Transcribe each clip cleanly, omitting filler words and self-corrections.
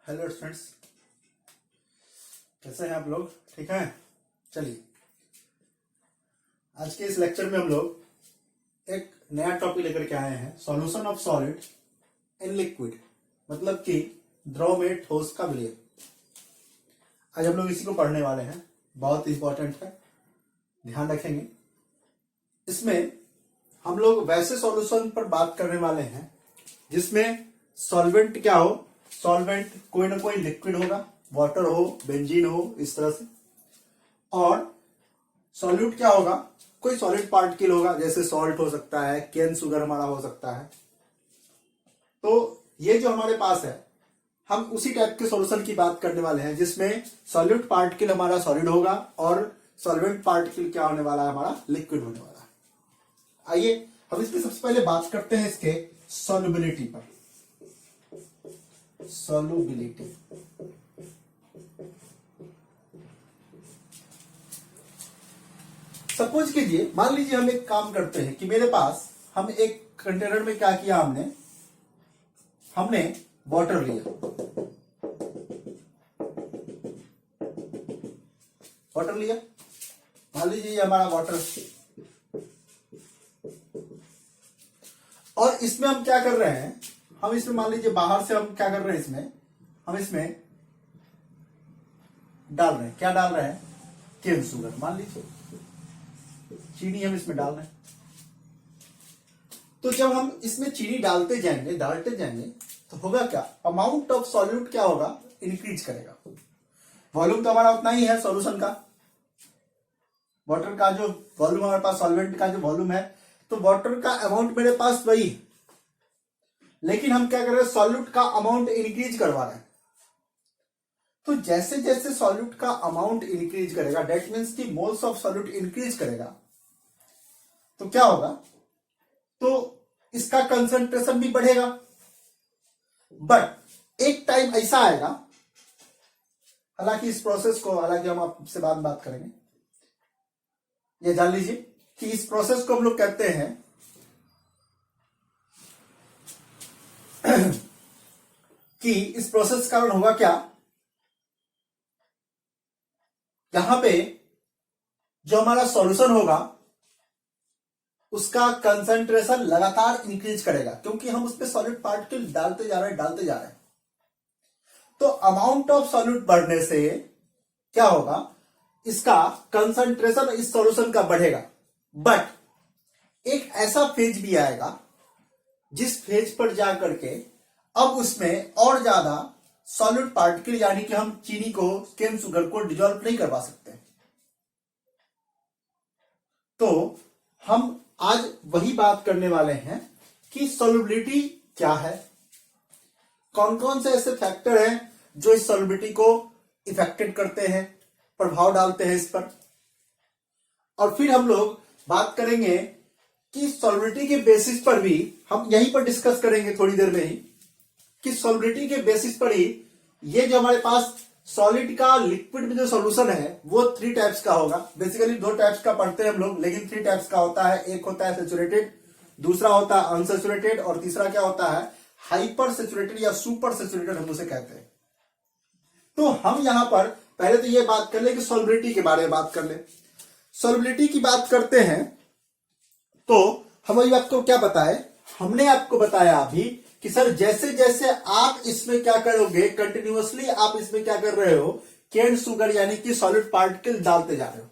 Hello friends, कैसे हैं आप लोग? ठीक हैं? चलिए, आज के इस लेक्चर में हम लोग एक नया टॉपिक लेकर के आए हैं, solution of solid in liquid, मतलब कि द्रव में ठोस का विलय। आज हम लोग इसी को पढ़ने वाले हैं, बहुत इंपॉर्टेंट है, ध्यान रखेंगे। इसमें हम लोग वैसे सॉल्यूशन पर बात करने वाले हैं जिसमें सॉल्वेंट क्या हो, सॉल्वेंट कोई ना कोई लिक्विड होगा, वाटर हो, बेंजीन हो, इस तरह से। और सॉल्यूट क्या होगा, कोई सॉलिड पार्टिकल होगा, जैसे सॉल्ट हो सकता है, केन शुगर हमारा हो सकता है। तो ये जो हमारे पास है, हम उसी टाइप के सॉल्यूशन की बात करने वाले हैं जिसमें सॉल्यूट पार्टिकल हमारा सॉलिड होगा और सॉल्वेंट पार्टिकल क्या होने वाला है, हमारा लिक्विड होने वाला है। आइए हम इसमें सबसे पहले बात करते हैं इसके सॉल्युबिलिटी पर। सॉल्युबिलिटी, सपोज कीजिए, मान लीजिए हम एक काम करते हैं कि मेरे पास, हम एक कंटेनर में क्या किया, हमने वाटर लिया, मान लीजिए ये हमारा वाटर, और इसमें हम क्या कर रहे हैं, हम इसमें मान लीजिए बाहर से हम क्या कर रहे हैं, हम इसमें डाल रहे हैं, क्या डाल रहे हैं, केन शुगर, मान लीजिए चीनी हम इसमें डाल रहे हैं। तो जब हम इसमें चीनी डालते जाएंगे तो होगा क्या, अमाउंट ऑफ सॉल्यूट क्या होगा, इंक्रीज करेगा। वॉल्यूम तो हमारा उतना ही है सॉल्यूशन का, वाटर का जो वॉल्यूम हमारे पास, सॉल्वेंट का जो वॉल्यूम है, तो वाटर का अमाउंट मेरे पास वही है, लेकिन हम क्या कर रहे हैं, सॉल्यूट का अमाउंट इंक्रीज करवा रहे हैं। तो जैसे जैसे सॉल्यूट का अमाउंट इंक्रीज करेगा, डेट मीन्स की मोल्स ऑफ सॉल्यूट इंक्रीज करेगा, तो क्या होगा, तो इसका कंसंट्रेशन भी बढ़ेगा। बट एक टाइम ऐसा आएगा, हालांकि इस प्रोसेस को, हालांकि हम आपसे बात करेंगे, ये जान लीजिए कि इस प्रोसेस को हम लोग कहते हैं कि इस प्रोसेस के कारण होगा क्या, यहां पे जो हमारा सॉल्यूशन होगा उसका कंसंट्रेशन लगातार इंक्रीज करेगा, क्योंकि हम उसमें सॉलिड पार्टिकल डालते जा रहे हैं। तो अमाउंट ऑफ सॉल्यूट बढ़ने से क्या होगा, इसका कंसंट्रेशन इस सॉल्यूशन का बढ़ेगा। बट एक ऐसा फेज भी आएगा जिस फेज पर जाकर के अब उसमें और ज्यादा सॉलिड पार्टिकल, यानी कि हम चीनी को, केन शुगर को डिजोल्व नहीं करवा सकते। तो हम आज वही बात करने वाले हैं कि सॉल्युबिलिटी क्या है, कौन कौन से ऐसे फैक्टर हैं जो इस सॉल्युबिलिटी को इफेक्टेड करते हैं, प्रभाव डालते हैं इस पर। और फिर हम लोग बात करेंगे कि सॉल्युबिलिटी के बेसिस पर भी, हम यहीं पर डिस्कस करेंगे थोड़ी देर में ही, कि सॉल्युबिलिटी के बेसिस पर ही ये जो हमारे पास सॉलिड का लिक्विड में जो सॉल्यूशन है वो 3 टाइप्स का होगा। बेसिकली 2 टाइप्स का पढ़ते हैं हम लोग, लेकिन 3 टाइप्स का होता है। एक होता है सेचुरेटेड, दूसरा होता है अनसेचुरेटेड, और तीसरा क्या होता है, हाइपर सेचुरेटेड या सुपर सेचुरेटेड हम उसे कहते हैं। तो हम यहां पर पहले तो ये बात कर ले कि सॉल्युबिलिटी के बारे में बात कर ले। सॉल्युबिलिटी की बात करते हैं तो हम अभी आपको क्या बताए, हमने आपको बताया अभी कि सर जैसे जैसे आप इसमें क्या करोगे, कंटिन्यूअसली आप इसमें क्या कर रहे हो, केन शुगर यानी कि सॉलिड पार्टिकल डालते जा रहे हो।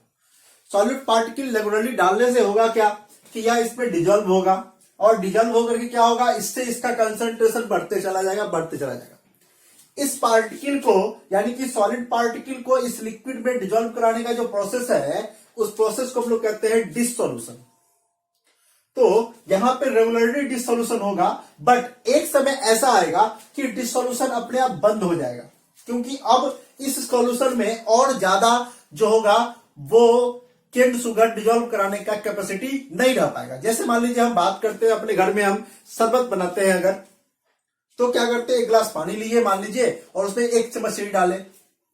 सॉलिड पार्टिकल रेगुलरली डालने से होगा क्या, कि यह इसमें डिजोल्व होगा, और डिजोल्व होकर के क्या होगा, इससे इसका कंसंट्रेशन बढ़ते चला जाएगा। इस पार्टिकल को, यानी कि सॉलिड पार्टिकल को इस लिक्विड में डिजोल्व कराने का जो प्रोसेस है, उस प्रोसेस को हम लोग कहते हैं डिसोल्यूशन। तो यहां पे रेगुलरली डिसोल्यूशन होगा, बट एक समय ऐसा आएगा कि डिसोल्यूशन अपने आप बंद हो जाएगा, क्योंकि अब इस सॉल्यूशन में और ज्यादा जो होगा वो केन शुगर डिजोल्व कराने का कैपेसिटी नहीं रह पाएगा। जैसे मान लीजिए हम बात करते हैं, अपने घर में हम शरबत बनाते हैं अगर, तो क्या करते हैं, एक गिलास पानी लिए मान लीजिए, और उसमें 1 चम्मच चीनी डाले,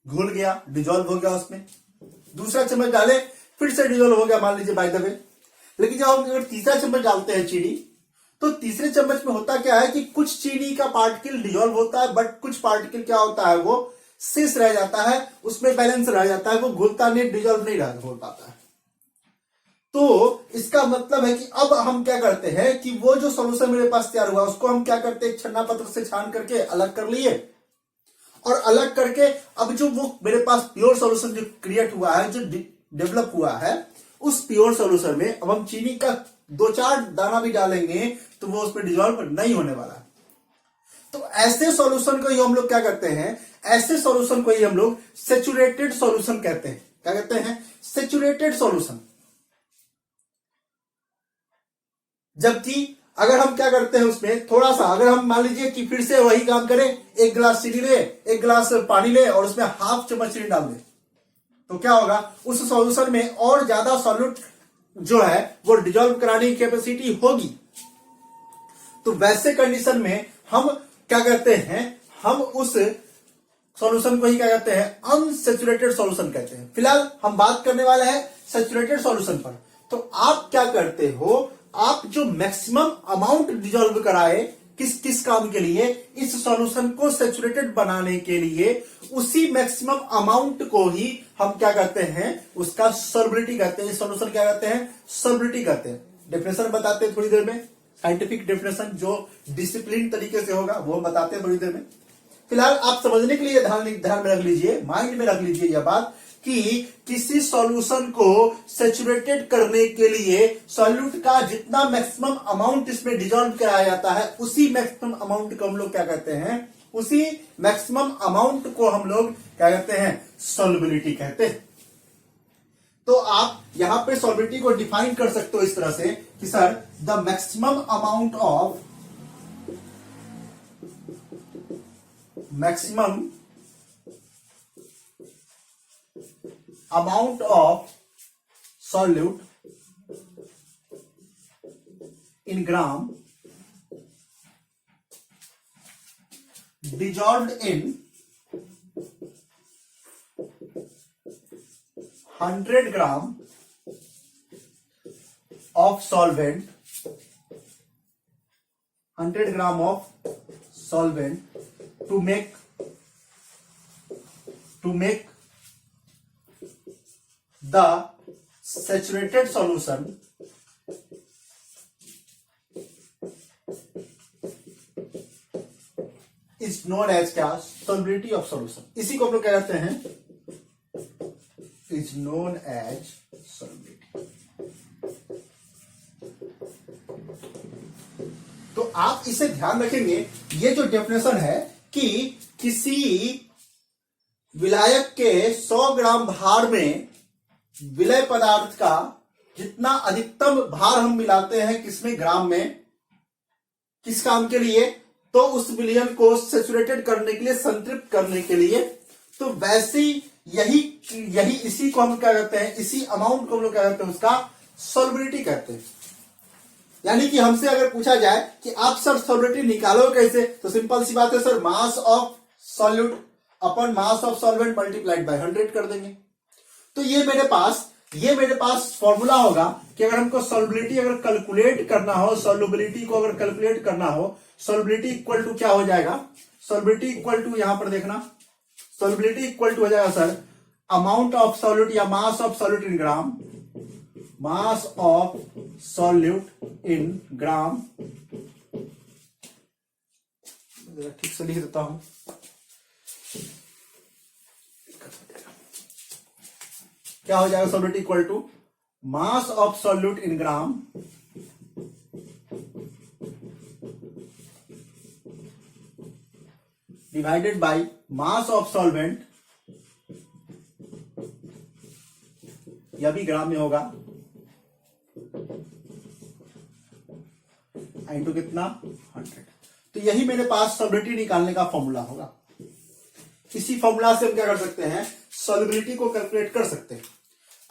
घुल गया, डिजोल्व हो गया उसमें। दूसरा चम्मच डाले, फिर से डिजोल्व हो गया मान लीजिए बाय द वे। लेकिन जब हम तीसरा चम्मच डालते हैं चीनी, तो तीसरे चम्मच में होता क्या है कि कुछ चीनी का पार्टिकल डिजोल्व होता है, बट कुछ पार्टिकल क्या होता है, वो शेष रह जाता है, उसमें बैलेंस रह जाता है, वो घुलता नहीं, डिजोल्व नहीं हो पाता है। तो इसका मतलब है कि अब हम क्या करते हैं कि वो जो सॉल्यूशन मेरे पास तैयार हुआ उसको हम क्या करते हैं, छन्ना पत्र से छान करके अलग कर लिए, और अलग करके अब जो वो मेरे पास प्योर सॉल्यूशन जो क्रिएट हुआ है, जो डेवलप हुआ है, उस प्योर सॉल्यूशन में अब हम चीनी का 2-4 दाना भी डालेंगे तो वो उसमें डिजोल्व नहीं होने वाला। तो ऐसे सॉल्यूशन को ही हम लोग क्या करते हैं, ऐसे सॉल्यूशन को ही हम लोग सैचुरेटेड सॉल्यूशन कहते हैं। क्या कहते हैं, सैचुरेटेड सॉल्यूशन। जबकि अगर हम क्या करते हैं उसमें थोड़ा सा, अगर हम मान लीजिए कि फिर से वही काम करें, 1 गिलास चीनी ले, 1 गिलास पानी ले और उसमें ½ चम्मच चीनी डाल दे, तो क्या होगा, उस सॉल्यूशन में और ज्यादा सॉल्यूट जो है वो डिजोल्व कराने की कैपेसिटी होगी। तो वैसे कंडीशन में हम क्या करते हैं, हम उस सॉल्यूशन को ही क्या कहते हैं, अनसैचुरेटेड सॉल्यूशन कहते हैं। फिलहाल हम बात करने वाले हैं सैचुरेटेड सॉल्यूशन पर। तो आप क्या करते हो, आप जो मैक्सिमम अमाउंट डिजोल्व कराए किस किस काम के लिए, इस सॉल्यूशन को सैचुरेटेड बनाने के लिए, उसी मैक्सिमम अमाउंट को ही हम क्या कहते हैं, उसका सॉल्युबिलिटी कहते हैं। सॉल्यूशन क्या कहते हैं, सॉल्युबिलिटी कहते हैं। डेफिनेशन बताते हैं थोड़ी देर में, साइंटिफिक डेफिनेशन जो डिसिप्लिन तरीके से होगा वो बताते हैं थोड़ी देर में। फिलहाल आप समझने के लिए ध्यान में रख लीजिए, माइंड में रख लीजिए यह बात कि किसी सॉल्यूशन को सैचुरेटेड करने के लिए सॉल्यूट का जितना मैक्सिमम अमाउंट इसमें डिजोल्व कराया जाता है, उसी मैक्सिमम अमाउंट को हम लोग क्या कहते हैं, उसी मैक्सिमम अमाउंट को हम लोग क्या कहते हैं, सॉल्युबिलिटी कहते हैं। तो आप यहां पे सॉल्युबिलिटी को डिफाइन कर सकते हो इस तरह से कि sir the maximum amount of solute in gram dissolved in 100 gram of solvent, 100 gram of solvent to make the saturated solution is known as क्या, solubility of solution। इसी को हम लोग क्या कहते हैं, is known as solubility। तो आप इसे ध्यान रखेंगे, ये जो डेफिनेशन है कि किसी विलायक के 100 ग्राम भार में विलय पदार्थ का जितना अधिकतम भार हम मिलाते हैं किसमें, ग्राम में, किस काम के लिए, तो उस विलयन को सैचुरेटेड करने के लिए, संतृप्त करने के लिए। तो वैसी यही इसी को हम क्या कहते हैं, इसी अमाउंट को हम लोग क्या कहते हैं, उसका सॉल्युबिलिटी कहते हैं। यानी कि हमसे अगर पूछा जाए कि आप सर सॉल्युबिलिटी निकालो कैसे, तो सिंपल सी बात है sir, mass of solute upon mass of solvent multiplied by 100 कर देंगे। तो ये मेरे पास फॉर्मूला होगा कि अगर हमको सॉल्युबिलिटी अगर कैलकुलेट करना हो, सॉल्युबिलिटी को अगर कैलकुलेट करना हो, सॉल्युबिलिटी इक्वल टू क्या हो जाएगा, सॉल्युबिलिटी इक्वल टू यहां पर देखना, सॉल्युबिलिटी इक्वल टू हो जाएगा सर अमाउंट ऑफ सॉल्यूट या mass of solute in gram, mass of solute in gram, ठीक से लिख देता हूं, क्या हो जाएगा, solute equal to mass of solute in gram divided by mass of solvent, यह भी ग्राम में होगा, इनटू कितना 100। तो यही मेरे पास सॉल्युबिलिटी निकालने का फॉर्मूला होगा। इसी फॉर्मूला से हम क्या कर सकते हैं, सॉल्युबिलिटी को कैलकुलेट कर सकते हैं।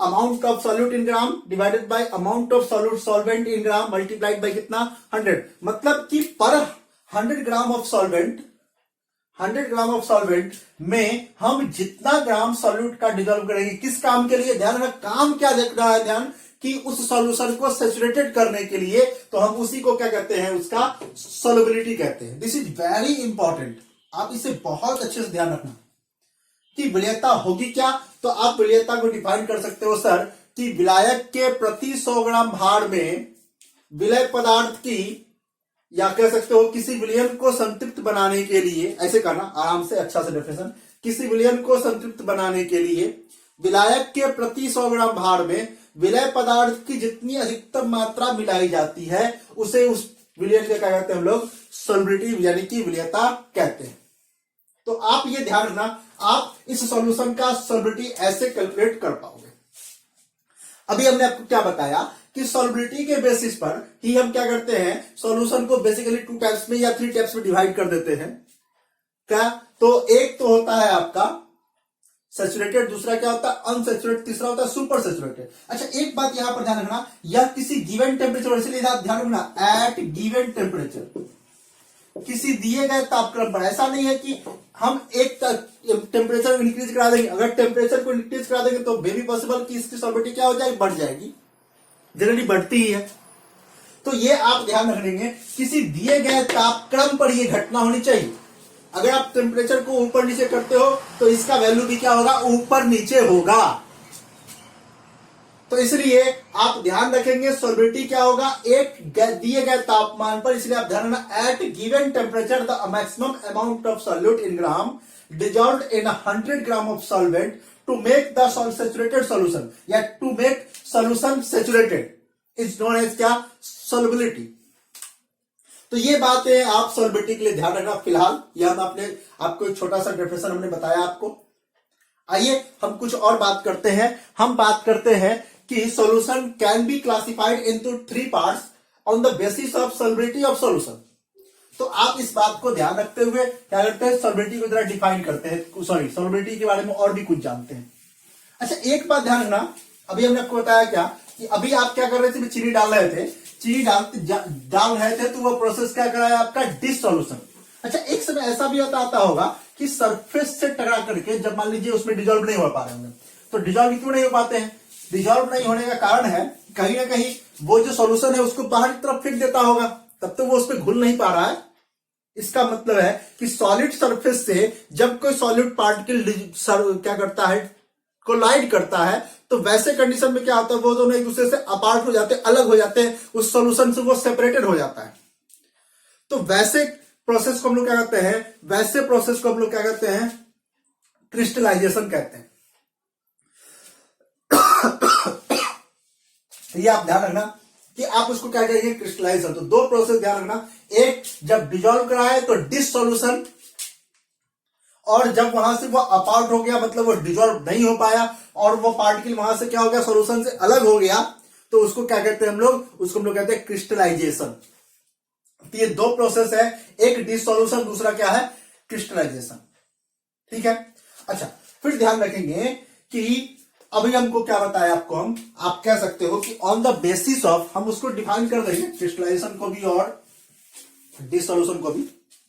Amount of solute in gram divided bye amount of solute solvent in gram multiplied by कितना 100। मतलब कि पर 100 gram of solvent, 100 gram of solvent में हम जितना ग्राम सॉल्यूट का डिजोल्व करेंगे, किस काम के लिए, ध्यान रखना काम क्या देखना है, ध्यान कि उस सॉल्यूशन को सैचुरेटेड करने के लिए, तो हम उसी को क्या कहते हैं, उसका सॉल्युबिलिटी कहते हैं। दिस इज वेरी इंपॉर्टेंट, आप इसे बहुत अच्छे से ध्यान रखना कि विलेयता होगी क्या। तो आप विलेयता को डिफाइन कर सकते हो सर कि विलायक के प्रति 100 ग्राम भार में विलय पदार्थ की, या कह सकते हो किसी विलयन को संतृप्त बनाने के लिए, ऐसे करना आराम से, अच्छा से डेफिनेशन, किसी विलयन को संतृप्त बनाने के लिए विलायक के प्रति 100 ग्राम भार में विलय पदार्थ की जितनी अधिकतम मात्रा मिलाई जाती है उसे, उस विलयन का क्या कहते हैं हम लोग, सॉल्युबिलिटी यानी कि विलेयता कहते हैं। तो आप ये ध्यान रखना, आप इस सॉल्यूशन का सॉल्युबिलिटी ऐसे कैलकुलेट कर पाओगे। अभी हमने आपको क्या बताया कि सॉल्युबिलिटी के बेसिस पर ही हम क्या करते हैं, सॉल्यूशन को बेसिकली 2 टाइप्स में या 3 टाइप्स में डिवाइड कर देते हैं। क्या, तो एक तो होता है आपका सैचुरेटेड, दूसरा क्या होता है अनसैचुरेटेड, तीसरा होता है सुपर सैचुरेटेड। अच्छा, एक बात यहां पर ध्यान रखना, यह किसी गिवन टेम्परेचर, इसलिए आप ध्यान रखना एट गिवन टेम्परेचर, किसी दिए गए तापक्रम पर। ऐसा नहीं है कि हम एक टेम्परेचर इंक्रीज करा देंगे, अगर टेम्परेचर को इंक्रीज करा देंगे तो मे बी पॉसिबल कि इसकी सॉल्युबिलिटी क्या हो जाएगी, बढ़ जाएगी, जनरली बढ़ती ही है। तो ये आप ध्यान रखेंगे, किसी दिए गए तापक्रम पर यह घटना होनी चाहिए। अगर आप टेम्परेचर को ऊपर नीचे करते हो तो इसका वैल्यू भी क्या होगा, ऊपर नीचे होगा। तो इसलिए आप ध्यान रखेंगे सॉल्युबिलिटी क्या होगा, एक दिए गए तापमान पर, इसलिए आप ध्यान रखना at given temperature the maximum amount of solute in gram dissolved in 100 gram of solvent to make the saturated solution, या to make solution saturated is known as क्या, सॉल्युबिलिटी। तो ये बातें आप सॉल्युबिलिटी के लिए ध्यान रखना। फिलहाल यह हम आपको एक छोटा सा डेफिनेशन हमने बताया आपको। आइए हम कुछ और बात करते हैं। हम बात करते हैं कि solution can be classified into 3 parts on the basis of solubility of solution. तो आप इस बात को ध्यान रखते हुए क्या करते हैं, सॉल्युबिलिटी को जरा डिफाइन करते हैं, सॉरी सॉल्युबिलिटी के बारे में और भी कुछ जानते हैं। अच्छा, एक बात ध्यान रखना, अभी हमने आपको बताया क्या कि अभी आप क्या कर रहे थे, चीनी डाल रहे थे, चीनी डाल रहे थे, तो वो प्रोसेस क्या कराया आपका, डिसॉल्यूशन। अच्छा, एक समय ऐसा भी आता होगा कि सरफेस से टकरा करके, जब मान लीजिए उसमें डिजॉल्व नहीं हो पा रहे होंगे, तो डिजॉल्व क्यों नहीं हो पाते हैं, डिजॉल्व नहीं होने का कारण है कहीं ना कहीं वो जो सॉल्यूशन है उसको बाहर की तरफ फेंक देता होगा, तब तो वो उस पर घुल नहीं पा रहा है। इसका मतलब है कि सॉलिड सरफेस से जब कोई सॉलिड पार्टिकल क्या करता है, कोलाइड करता है, तो वैसे कंडीशन में क्या होता है, वो दोनों एक दूसरे से अपार्ट हो जाते हैं, अलग हो जाते हैं, उस सॉल्यूशन से वो सेपरेटेड हो जाता है। तो वैसे प्रोसेस को हम लोग क्या कहते हैं, वैसे प्रोसेस को हम लोग क्या कहते हैं, क्रिस्टलाइजेशन कहते हैं। ये आप ध्यान रखना कि आप उसको क्या कहेंगे, क्रिस्टलाइजेशन। तो 2 प्रोसेस ध्यान रखना, एक जब डिजॉल्व कराए तो डिसॉल्यूशन, और जब वहां से वो अपार्ट हो गया, मतलब वो डिजॉल्व नहीं हो पाया और वो पार्टिकल वहां से क्या हो गया, सॉल्यूशन से अलग हो गया, तो उसको क्या कहते हैं हम लोग, उसको हम लोग कहते हैं क्रिस्टलाइजेशन। तो ये 2 प्रोसेस है, एक डिसॉल्यूशन, दूसरा क्या है, क्रिस्टलाइजेशन। ठीक है। अच्छा, फिर ध्यान रखेंगे कि अभी हमको क्या बताया आपको, आप कह सकते हो कि ऑन द बेसिस ऑफ, हम उसको डिफाइन कर देंगे क्रिस्टलाइजेशन को भी और डिसॉल्यूशन को भी।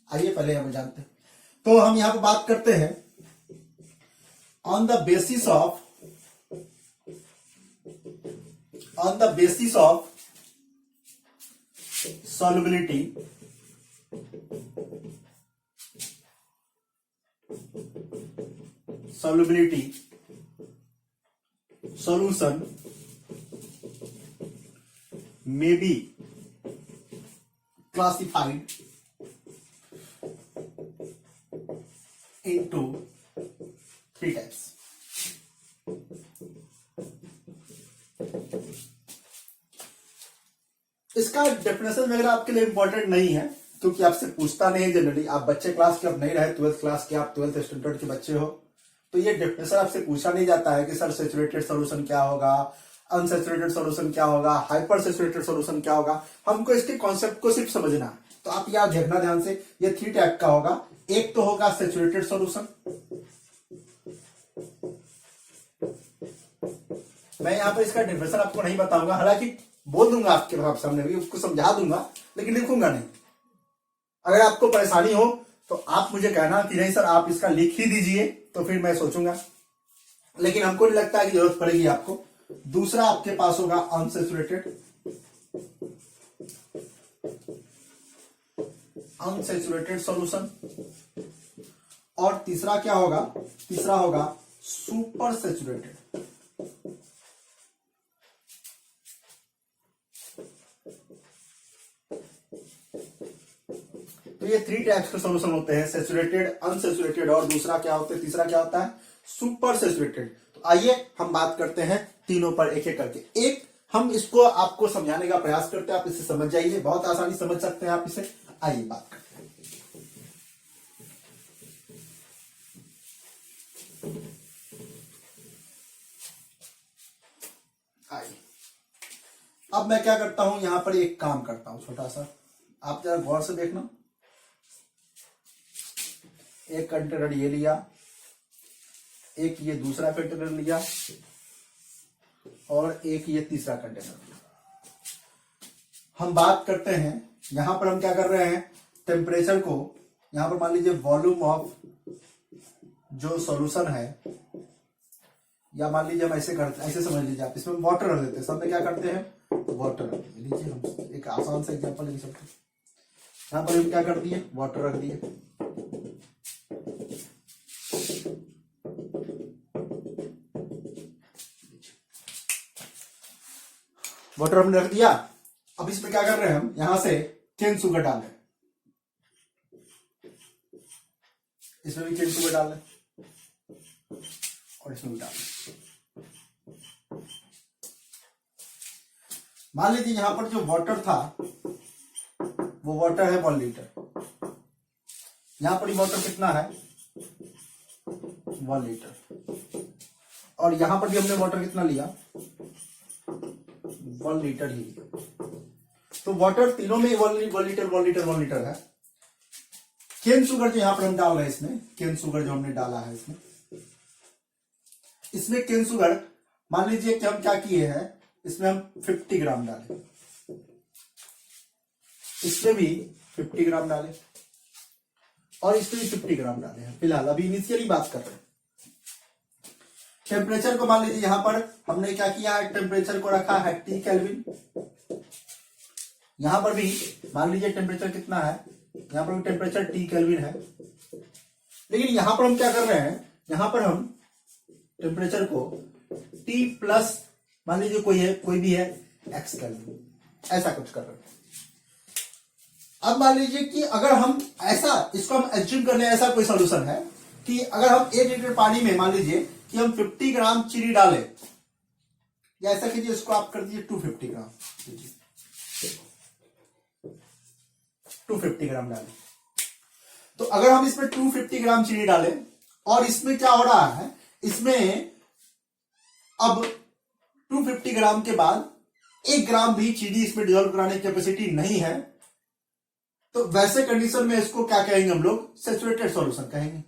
आइए पहले हम जानते हैं, तो हम यहां पर बात करते हैं on the basis of solubility solution may be classified into 3 types. इसका डेफिनेशन वगैरह आपके लिए इंपॉर्टेंट नहीं है, क्योंकि आपसे पूछता नहीं है जनरली। आप बच्चे क्लास के अब नहीं रहे, 12th क्लास के, आप 12th स्टैंडर्ड के बच्चे हो, तो ये डेफिनेशन आपसे पूछा नहीं जाता है कि सर सैचुरेटेड सॉल्यूशन क्या होगा, अनसैचुरेटेड सॉल्यूशन क्या होगा, हाइपर सैचुरेटेड सॉल्यूशन क्या होगा। हमको इसके कॉन्सेप्ट को सिर्फ समझना है। तो आप याद देखना ध्यान से, ये 3 टाइप का होगा। एक तो होगा सैचुरेटेड सॉल्यूशन, मैं यहां पर इसका डेफिनेशन आपको नहीं बताऊंगा, हालांकि बोल दूंगा आपके सामने भी, उसको समझा दूंगा, लेकिन लिखूंगा नहीं। अगर आपको परेशानी हो तो आप मुझे कहना कि नहीं सर आप इसका लिख ही दीजिए, तो फिर मैं सोचूंगा, लेकिन हमको नहीं लगता कि जरूरत पड़ेगी आपको। दूसरा आपके पास होगा अनसैचुरेटेड, सॉल्यूशन, और तीसरा क्या होगा, तीसरा होगा सुपर सैचुरेटेड। तो ये 3 टाइप्स के सॉल्यूशन होते हैं, सैचुरेटेड, अनसैचुरेटेड और दूसरा क्या होता है, तीसरा क्या होता है, सुपर सैचुरेटेड। तो आइए हम बात करते हैं तीनों पर एक एक करके। एक हम इसको आपको समझाने का प्रयास करते हैं, आप इसे समझ जाइए, बहुत आसानी समझ सकते हैं आप इसे। आइए बात करते हैं। आइए अब मैं क्या करता हूं, यहां पर एक काम करता हूं छोटा सा, आप जरा गौर से देखना। एक कंटेनर ये लिया, एक ये दूसरा कंटेनर लिया, और एक ये तीसरा कंटेनर लिया। हम बात करते हैं, यहां पर हम क्या कर रहे हैं, टेम्परेचर को, यहां पर मान लीजिए वॉल्यूम ऑफ जो सॉल्यूशन है, या मान लीजिए हम ऐसे करते, ऐसे समझ लीजिए आप, इसमें वाटर रख देते हैं, सब में क्या करते हैं, वाटर रख दिए। लीजिए हम एक आसान सा एग्जांपल ले सकते हैं, यहां पर हम क्या कर दिए, वाटर रख दिए। वाटर हमने रख दिया। अब इसमें क्या कर रहे हैं हम, यहां से केन शुगर डाल रहे हैं, इसमें भी केन शुगर डाल रहे हैं, और इसमें भी डाल रहे हैं। मान लीजिए यहां पर जो वाटर था वो वाटर है 1 लीटर, यहां पर वाटर कितना है, 1 लीटर, और यहां पर भी हमने वाटर कितना लिया, 1 लीटर ही लिया। तो वाटर तीनों में 1 लीटर है। केन शुगर जो यहां पर हम डाल रहे हैं, इसमें केन शुगर जो हमने डाला है, इसमें केन शुगर मान लीजिए कि हम क्या किए हैं, इसमें हम 50 ग्राम डाले, इसमें भी 50 ग्राम डाले, और इसमें भी 50 ग्राम डाले हैं। फिलहाल अभी इनिशियली बात कर रहे हैं। टेम्परेचर को मान लीजिए यहां पर हमने क्या किया है, टेम्परेचर को रखा है T केल्विन। यहां पर भी मान लीजिए टेम्परेचर कितना है, यहां पर भी टेम्परेचर T केल्विन है, लेकिन यहां पर हम क्या कर रहे हैं, यहां पर हम टेम्परेचर को T प्लस मान लीजिए कोई भी है X केल्विन, ऐसा कुछ कर रहे हैं। अब मान लीजिए कि अगर हम ऐसा, इसको हम एज्यूम कर ले, ऐसा कोई सॉल्यूशन है कि अगर हम 1 लीटर पानी में मान लीजिए कि हम 50 ग्राम चीनी डालें, या ऐसा कीजिए, इसको आप कर दीजिए 250 ग्राम, 250 ग्राम डालें। तो अगर हम इसमें 250 ग्राम चीनी डालें, और इसमें क्या हो रहा है, इसमें अब 250 ग्राम के बाद 1 ग्राम भी चीनी इसमें डिजोल्व कराने की कैपेसिटी नहीं है, तो वैसे कंडीशन में इसको क्या कहेंगे हम लोग, सैचुरेटेड सॉल्यूशन कहेंगे।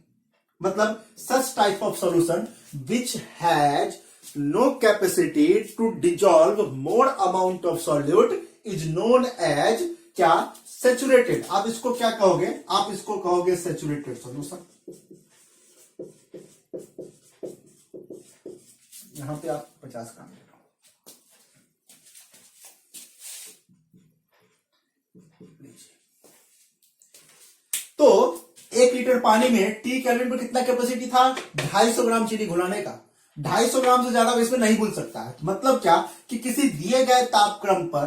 मतलब such type of solution which has no capacity to dissolve more amount of solute is known as क्या, सैचुरेटेड। आप इसको क्या कहोगे, आप इसको कहोगे सैचुरेटेड सॉल्यूशन। यहां पे आप 50 ग्राम ले लो, तो 1 लीटर पानी में T केल्विन पर कितना कैपेसिटी था, 250 ग्राम चीनी घुलाने का। 250 ग्राम से ज्यादा इसमें नहीं घुल सकता है। मतलब क्या कि किसी दिए गए तापक्रम पर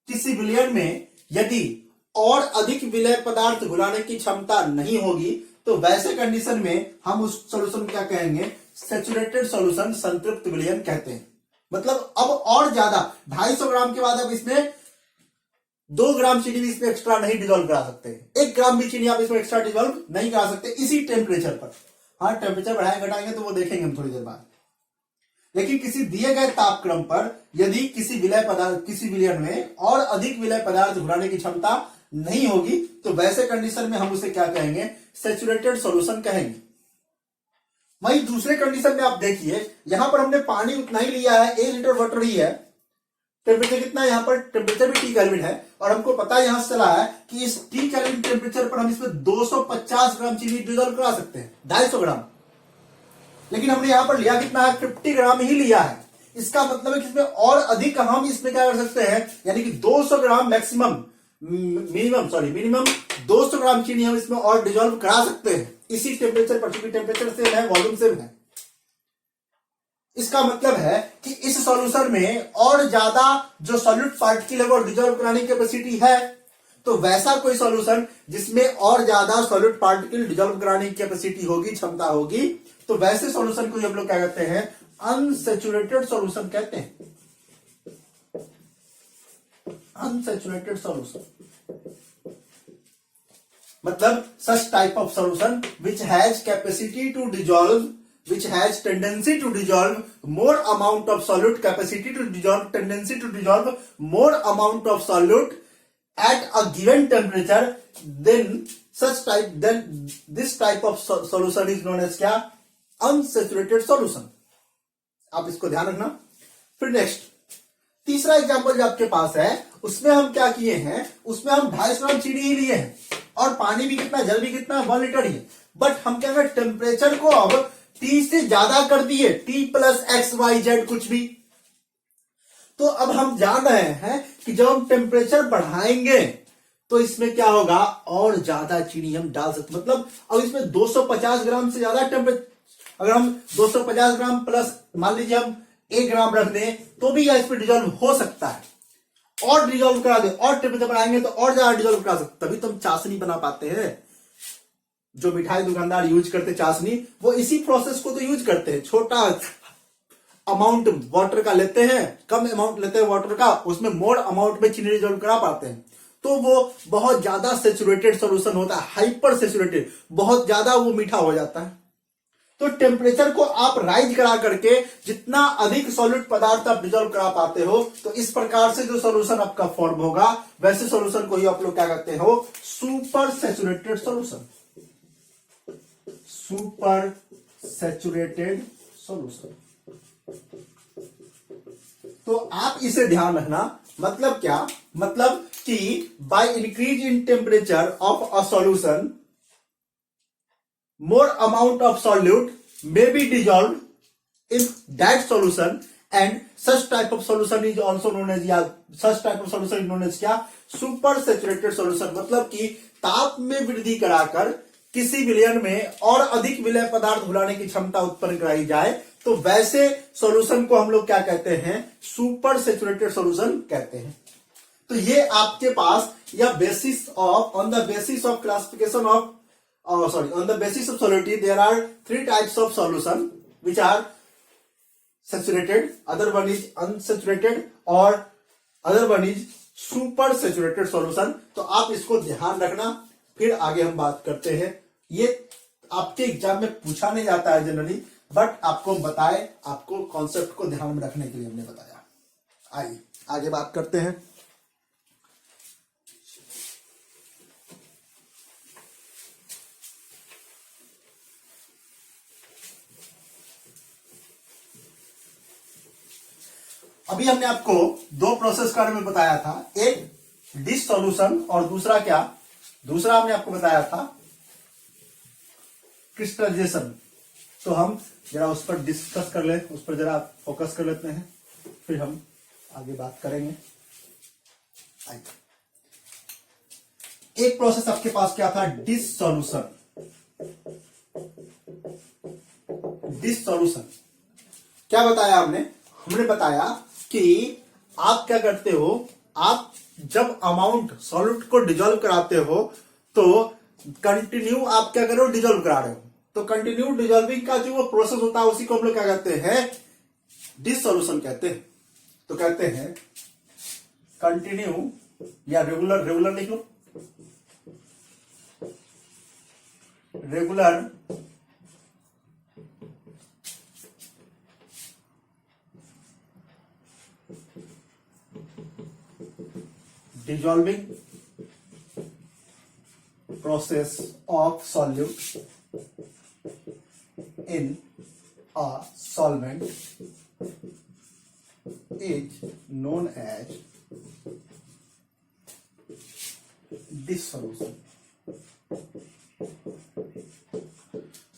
किसी विलयन में यदि और अधिक विलय पदार्थ घुलाने की क्षमता नहीं होगी, तो वैसे कंडीशन में हम उस सॉल्यूशन क्या कहेंगे, सैचुरेटेड सॉल्यूशन, संतृप्त विलयन कहते हैं। मतलब अब और ज्यादा 250 ग्राम के बाद अब इसमें 2 ग्राम चीनी भी इसमें एक्स्ट्रा नहीं डिजोल्व करा सकते, 1 ग्राम भी चीनी आप इसमें एक्स्ट्रा डिजोल्व नहीं करा सकते इसी टेम्परेचर पर। हाँ, टेम्परेचर बढ़ाएंगे घटाएंगे तो वो देखेंगे हम थोड़ी देर बाद। लेकिन किसी दिए गए तापक्रम पर यदि किसी विलय पदार्थ, किसी विलयन में और अधिक विलय पदार्थ घुलाने की क्षमता नहीं होगी, तो वैसे कंडीशन में हम उसे क्या कहेंगे, सैचुरेटेड सॉल्यूशन कहेंगे। वही दूसरे कंडीशन में आप देखिए, यहां पर हमने पानी उतना ही लिया है, 1 लीटर वाटर ही है, टेम्परेचर कितना है, यहां पर टेम्परेचर भी T केल्विन है, और हमको पता है यहां से चला है कि इस T केल्विन टेम्परेचर पर हम इसमें 250 ग्राम चीनी डिजोल्व करा सकते हैं, 250 ग्राम। लेकिन हमने यहां पर लिया कितना है, 50 ग्राम ही लिया है, इसका मतलब है कि इसमें और अधिक हम इसमें क्या कर सकते हैं, यानी कि 200 ग्राम मिनिमम 200 ग्राम चीनी हम इसमें और डिजोल्व करा सकते हैं इसी टेम्परेचर पर, क्योंकि टेम्परेचर सेम है, वॉल्यूम सेम है। इसका मतलब है कि इस सॉल्यूशन में और ज्यादा जो सॉल्यूट पार्टिकल है वो डिजोल्व कराने की कैपेसिटी है, तो वैसा कोई सॉल्यूशन जिसमें और ज्यादा सॉल्यूट पार्टिकल डिजोल्व कराने की कैपेसिटी होगी, क्षमता होगी, तो वैसे सॉल्यूशन को हम लोग क्या कहते हैं, अनसैचुरेटेड सॉल्यूशन कहते हैं। अनसैचुरेटेड सॉल्यूशन मतलब such type of solution which has capacity to dissolve, which has tendency to dissolve more amount of solute, capacity to dissolve, tendency to dissolve more amount of solute at a given temperature, then this type of solution is known as क्या, unsaturated solution। आप इसको ध्यान रखना। फिर next तीसरा example जो आपके पास है उसमें हम क्या किए हैं, उसमें हम 250 ग्राम चीनी ही लिए हैं और पानी भी कितना, जल भी कितना, 1 लीटर ही, बट हम क्या करें, टेम्परेचर को अब T से ज्यादा कर दिए, T प्लस XYZ कुछ भी। तो अब हम जान रहे हैं कि जब हम टेम्परेचर बढ़ाएंगे तो इसमें क्या होगा, और ज्यादा चीनी हम डाल सकते, मतलब अब इसमें 250 ग्राम से ज्यादा टेम्परेचर, अगर हम 250 ग्राम प्लस मान लीजिए हम 1 ग्राम रख दें तो भी यह इस पर डिजोल्व हो सकता है, और डिजोल्व करा दे, और टेम्परेचर बढ़ाएंगे तो और ज्यादा डिजोल्व करा सकते, तभी तो हम चाशनी बना पाते हैं। जो मिठाई दुकानदार यूज करते चाशनी, वो इसी प्रोसेस को तो यूज करते हैं। छोटा अमाउंट वाटर का लेते हैं, कम अमाउंट लेते हैं वाटर का, उसमें मोर अमाउंट में चीनी डिजोल्व करा पाते हैं, तो वो बहुत ज्यादा सेचुरेटेड सॉल्यूशन होता है, हाइपर सेचुरेटेड, बहुत ज्यादा वो मीठा हो जाता है। तो टेम्परेचर को आप राइज करा करके जितना अधिक सॉल्यूट पदार्थ आप डिजोल्व करा पाते हो, तो इस प्रकार से जो सॉल्यूशन आपका फॉर्म होगा, वैसे सॉल्यूशन को ही आप लोग क्या कहते हो, super saturated solution. Super saturated solution. तो आप इसे ध्यान रखना, मतलब क्या, मतलब कि by increase in temperature of a solution more amount of solute may be dissolve in that solution and such type of solution is also known as, या such type of solution is known as क्या, super saturated solution. मतलब कि ताप में वृद्धि कराकर किसी विलयन में और अधिक विलय पदार्थ घुलाने की क्षमता उत्पन्न कराई जाए, तो वैसे सॉल्यूशन को हम लोग क्या कहते हैं, सुपर सैचुरेटेड सॉल्यूशन कहते हैं। तो ये आपके पास या basis of, on the basis of classification of on the basis of solubility there are 3 types of solution which are saturated, other one is unsaturated और other one is super saturated solution। तो आप इसको ध्यान रखना, फिर आगे हम बात करते हैं। ये आपके एग्जाम में पूछा नहीं जाता है जनरली, बट आपको बताए, आपको कॉन्सेप्ट को ध्यान में रखने के लिए हमने बताया। आइए आगे बात करते हैं। अभी हमने आपको 2 प्रोसेस के बारे में बताया था, एक डिश सॉल्यूशन और दूसरा क्या, दूसरा हमने आपको बताया था क्रिस्टलाइजेशन। तो हम जरा उस पर डिस्कस कर ले, उस पर जरा फोकस कर लेते हैं, फिर हम आगे बात करेंगे। एक प्रोसेस आपके पास क्या था, डिश सॉल्यूशन। डिश सॉल्यूशन क्या बताया हमने, हमने बताया कि आप क्या करते हो, आप जब अमाउंट सॉल्यूट को डिजोल्व कराते हो तो कंटिन्यू आप क्या कर रहे हो, डिजोल्व करा रहे हो। तो कंटिन्यू डिजोल्विंग का जो वो प्रोसेस होता है उसी को हम लोग क्या कहते हैं, डिश सॉल्यूशन कहते हैं। तो कहते हैं कंटिन्यू या रेगुलर, रेगुलर लिख लो, regular dissolving process of solute in a solvent is known as dissolution।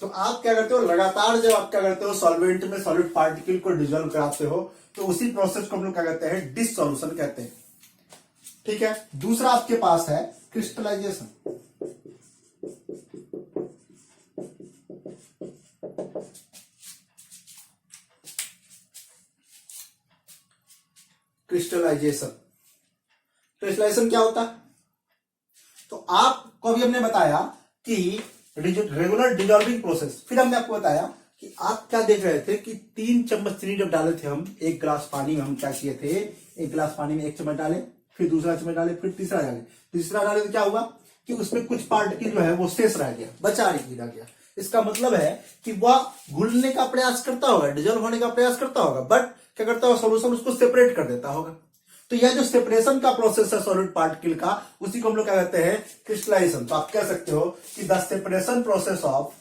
तो आप क्या करते हो, लगातार जब आप क्या करते हो सॉल्वेंट में सॉलिड पार्टिकल को डिजोल्व कराते हो तो उसी प्रोसेस को हम लोग क्या कहते हैं, डिसोल्यूशन कहते हैं। ठीक है। दूसरा आपके पास है क्रिस्टलाइजेशन। क्रिस्टलाइजेशन क्या होता है? तो आपको अभी हमने बताया कि रेगुलर डिजॉल्विंग प्रोसेस, फिर हमने आपको बताया कि आप क्या देख रहे थे कि 3 चम्मच चीनी जब डाले थे हम एक गिलास पानी में, हम क्या किए थे, एक गिलास पानी में 1 चम्मच डाले, फिर दूसरा चम्मच डाले, फिर तीसरा डाले तो क्या हुआ कि उसमें कुछ पार्टिकल जो है वो शेष रह गया, बचा नहीं रह गया। इसका मतलब है कि वह घुलने का प्रयास करता होगा, डिजोल्व होने का प्रयास करता होगा, बट क्या करता होगा, सोल्यूशन उसको सेपरेट कर देता होगा। तो यह जो सेपरेशन का प्रोसेस है सॉलिड पार्टिकल का, उसी को हम लोग क्या कहते हैं, क्रिस्टलाइजेशन। तो आप कह सकते हो कि the separation process of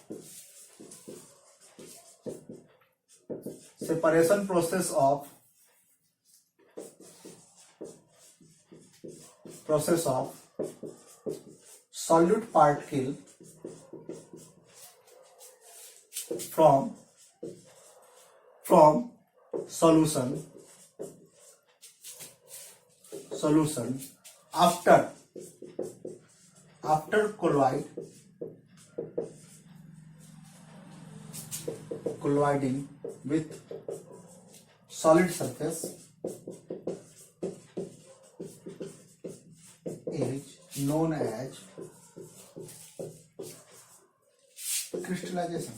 solute particle from solution after colliding with solid surface is known as crystallization।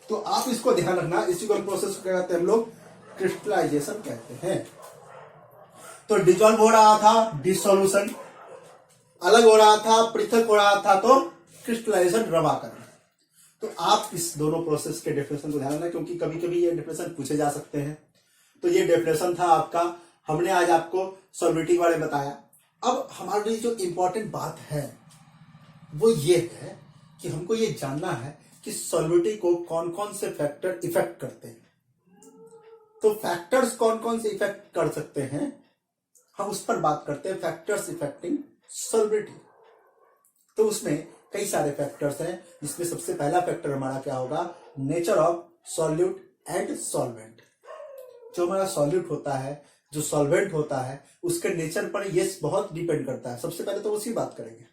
तो आप इसको ध्यान रखना, इसी को प्रोसेस को क्या कहते हैं हम लोग, क्रिस्टलाइजेशन कहते हैं। तो डिजॉल्व हो रहा था, डिसोल्यूशन, अलग हो रहा था, पृथक हो रहा था, तो क्रिस्टलाइजेशन, रवा करना। तो आप इस दोनों प्रोसेस के डेफिनेशन को ध्यान रखना, क्योंकि कभी कभी ये डेफिनेशन पूछे जा सकते हैं। तो ये डेफिनेशन था आपका, हमने आज आपको सॉल्युबिलिटी के बारे में बताया। अब हमारे लिए जो इंपॉर्टेंट बात है वो ये है कि हमको ये जानना है कि सॉल्युबिलिटी को कौन कौन से फैक्टर इफेक्ट करते हैं। तो फैक्टर्स कौन कौन से इफेक्ट कर सकते हैं, हम उस पर बात करते हैं, फैक्टर्स इफेक्टिंग सॉल्युबिलिटी। तो उसमें कई सारे फैक्टर्स हैं, जिसमें सबसे पहला फैक्टर हमारा क्या होगा, nature of solute and solvent. जो हमारा सॉल्यूट होता है, जो सॉल्वेंट होता है, उसके नेचर पर ये बहुत डिपेंड करता है। सबसे पहले तो उसी बात करेंगे।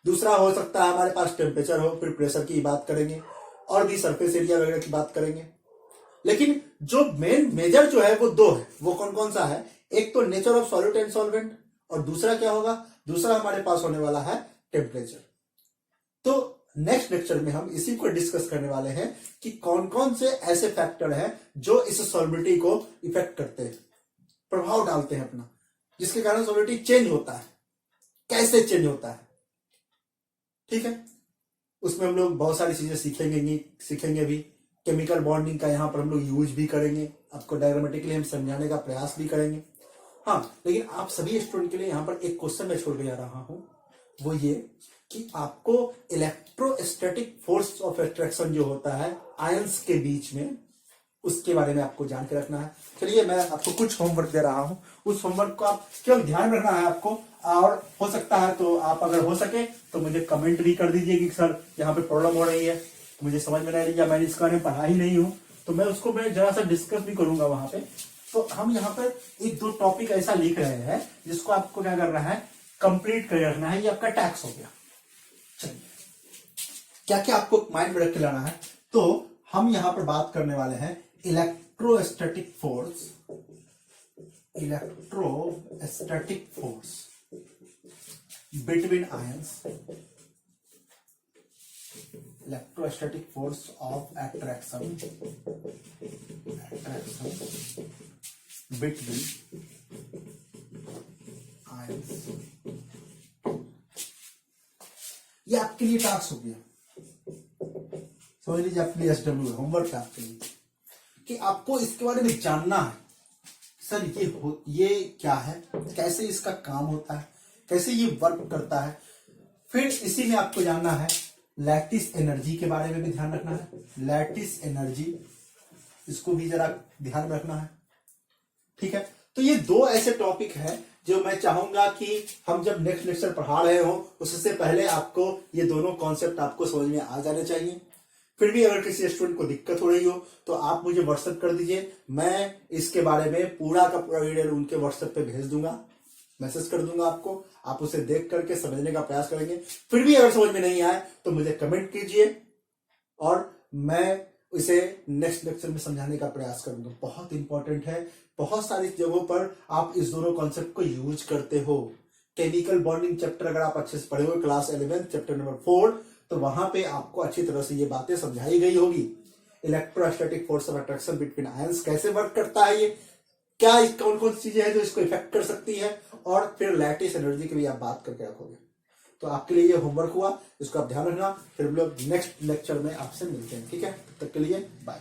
दूसरा हो सकता है हमारे पास टेम्परेचर हो, फिर प्रेशर की बात करेंगे, और भी सरफेस एरिया वगैरह की बात करेंगे। लेकिन जो मेजर जो है वो 2 है। वो कौन कौन सा है, एक तो nature of solute and solvent, और दूसरा क्या होगा, दूसरा हमारे पास होने वाला है टेम्परेचर। तो नेक्स्ट लेक्चर में हम इसी को डिस्कस करने वाले हैं कि कौन कौन से ऐसे फैक्टर हैं जो इस सॉल्युबिलिटी को इफेक्ट करते हैं, प्रभाव डालते हैं अपना, जिसके कारण सॉल्युबिलिटी चेंज होता है, कैसे चेंज होता है। ठीक है। उसमें हम लोग बहुत सारी चीजें सीखेंगे भी। केमिकल बॉन्डिंग का यहाँ पर हम लोग यूज भी करेंगे, आपको डायग्रामेटिकली हम समझाने का प्रयास भी करेंगे। हाँ, लेकिन आप सभी स्टूडेंट के लिए यहाँ पर एक क्वेश्चन मैं छोड़ के जा रहा हूं, वो ये कि आपको इलेक्ट्रोस्टैटिक फोर्स ऑफ अट्रैक्शन जो होता है आयंस के बीच में, उसके बारे में आपको जान के रखना है। चलिए मैं आपको कुछ होमवर्क दे रहा हूं, उस होमवर्क को आप केवल ध्यान रखना है आपको, और हो सकता है तो आप अगर हो सके तो मुझे कमेंट भी कर दीजिए कि सर यहाँ पे प्रॉब्लम हो रही है, मुझे समझ में नहीं रही, या मैंने इसके बारे में पढ़ा ही नहीं हूँ, तो मैं उसको मैं जरा सा डिस्कस भी करूंगा वहां पे। तो हम यहाँ पर 1-2 टॉपिक ऐसा लिख रहे हैं जिसको आपको क्या करना है, कंप्लीट कर रखना है। ये आपका टैक्स हो गया। चलिए क्या क्या आपको माइंड में रख के लाना है, तो हम यहां पर बात करने वाले हैं electrostatic force between ions, electrostatic force of attraction between ions. ये आपके लिए टास्क हो गया, समझ लीजिए, आपके लिए SW होमवर्क है आपके लिए, कि आपको इसके बारे में जानना है। सर ये क्या है, कैसे इसका काम होता है, कैसे ये वर्क करता है। फिर इसी में आपको जानना है लैटिस एनर्जी के बारे में भी ध्यान रखना है। लैटिस एनर्जी, इसको भी जरा ध्यान रखना है। ठीक है। तो ये दो ऐसे टॉपिक हैं जो मैं चाहूंगा कि हम जब नेक्स्ट लेक्चर पढ़ा रहे हो उससे पहले आपको ये दोनों कॉन्सेप्ट आपको समझ में आ जाने चाहिए। फिर भी अगर किसी स्टूडेंट को दिक्कत हो रही हो तो आप मुझे व्हाट्सएप कर दीजिए, मैं इसके बारे में पूरा का पूरा वीडियो उनके व्हाट्सएप पे भेज दूंगा, मैसेज कर दूंगा आपको, आप उसे देख करके समझने का प्रयास करेंगे। फिर भी अगर समझ में नहीं आए तो मुझे कमेंट कीजिए और मैं इसे नेक्स्ट लेक्चर में समझाने का प्रयास करूंगा। बहुत इंपॉर्टेंट है, बहुत सारी जगहों पर आप इस दोनों कॉन्सेप्ट को यूज करते हो। केमिकल बॉन्डिंग चैप्टर अगर आप अच्छे से पढ़े हो क्लास 11 चैप्टर नंबर 4, तो वहां पे आपको अच्छी तरह से ये बातें समझाई गई होगी। Electrostatic force of attraction between ions कैसे वर्क करता है, ये क्या कौन कौन सी चीजें हैं जो इसको इफेक्ट कर सकती है, और फिर लैटिस एनर्जी की भी आप बात करके रखोगे। तो आपके लिए ये होमवर्क हुआ, इसको आप ध्यान रखना। फिर हम लोग नेक्स्ट लेक्चर में आपसे मिलते हैं, ठीक है? तब तक के लिए बाय।